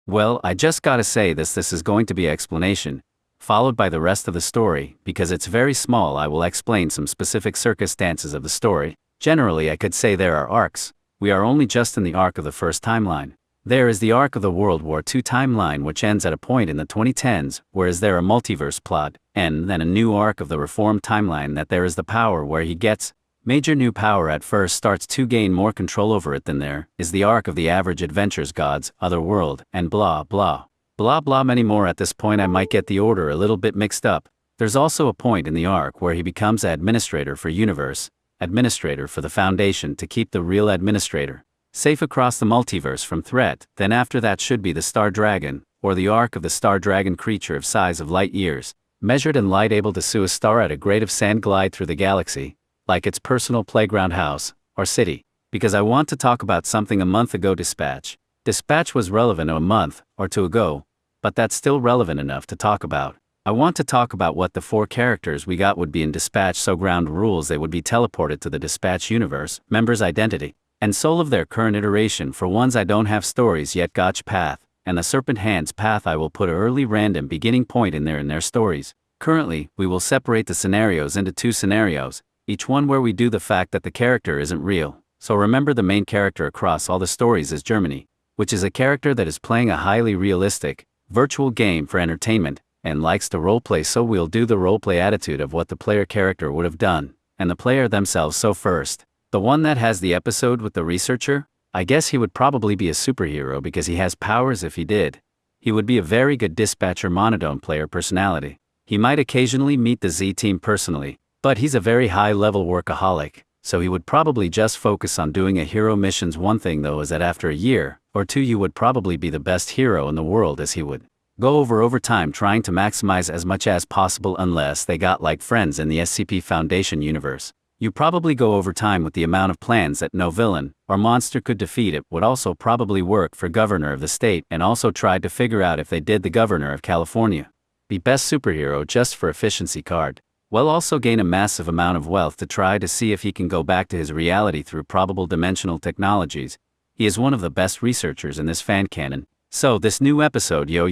Well, I just gotta say this is going to be explanation, followed by the rest of the story, because it's very small. I will explain some specific circumstances of the story. Generally I could say there are arcs. We are only just in the arc of the first timeline. There is the arc of the World War II timeline which ends at a point in the 2010s, whereas there a multiverse plot, and then a new arc of the Reformed timeline that there is the power where he gets major new power at first starts to gain more control over it. Than there is the arc of the average adventures gods, other world, and blah blah. Blah blah many more. At this point I might get the order a little bit mixed up. There's also a point in the arc where he becomes administrator for universe, administrator for the Foundation to keep the real administrator safe across the multiverse from threat. Then after that should be the Star Dragon, or the arc of the Star Dragon, creature of size of light years, measured in light, able to sue a star at a grade of sand, glide through the galaxy, like its personal playground, house, or city. Because I want to talk about something a month ago. Dispatch. Dispatch was relevant a month or two ago, but that's still relevant enough to talk about. I want to talk about what the 4 characters we got would be in Dispatch. So ground rules, they would be teleported to the Dispatch universe, members' identity and soul of their current iteration. For ones I don't have stories yet, Gotch path, and the Serpent Hands path, I will put an early random beginning point in their stories. Currently, we will separate the scenarios into 2 scenarios, each one where we do the fact that the character isn't real. So remember, the main character across all the stories is Germany, which is a character that is playing a highly realistic, virtual game for entertainment, and likes to roleplay. So we'll do the roleplay attitude of what the player character would have done, and the player themselves. So first, the one that has the episode with the researcher, I guess he would probably be a superhero because he has powers. If he did, he would be a very good dispatcher, monotone player personality. He might occasionally meet the Z team personally, but he's a very high-level workaholic, so he would probably just focus on doing a hero missions. One thing though is that after a year or 2 you would probably be the best hero in the world, as he would go over time trying to maximize as much as possible, unless they got like friends in the SCP Foundation universe. You probably go over time with the amount of plans that no villain or monster could defeat. It would also probably work for governor of the state, and also tried to figure out if they did the governor of California be best superhero just for efficiency card. Well, also gain a massive amount of wealth to try to see if he can go back to his reality through probable dimensional technologies. He is one of the best researchers in this fan canon. So this new episode, yo,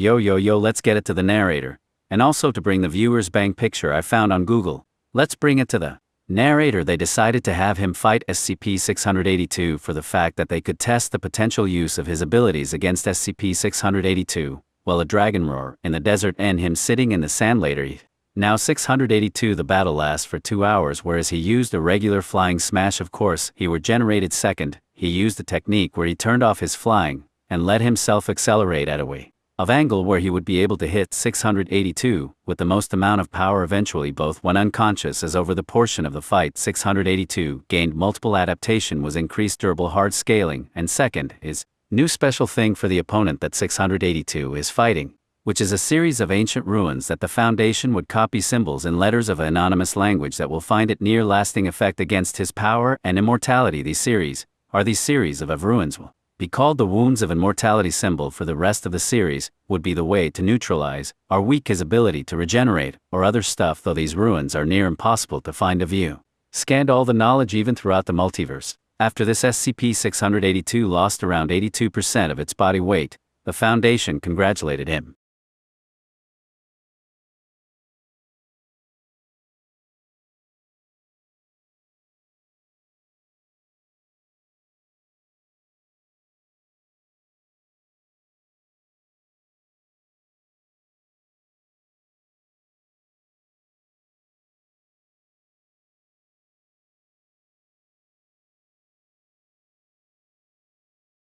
let's get it to the narrator. And also to bring the viewers bang picture I found on Google. Let's bring it to the narrator. They decided to have him fight SCP-682 for the fact that they could test the potential use of his abilities against SCP-682, well, a dragon roar in the desert and him sitting in the sand later. Now 682, the battle lasts for 2 hours, whereas he used a regular flying smash. Of course, he were generated second. He used a technique where he turned off his flying and let himself accelerate at a way of angle where he would be able to hit 682 with the most amount of power eventually, both when unconscious as over the portion of the fight. 682 gained multiple adaptation, was increased durable hard scaling, and second is new special thing for the opponent that 682 is fighting, which is a series of ancient ruins that the Foundation would copy symbols and letters of an anonymous language that will find it near lasting effect against his power and immortality. These series of ruins will be called the Wounds of Immortality. Symbol for the rest of the series would be the way to neutralize or weak his ability to regenerate or other stuff, though these ruins are near impossible to find. A view scanned all the knowledge even throughout the multiverse. After this, SCP-682 lost around 82% of its body weight. The Foundation congratulated him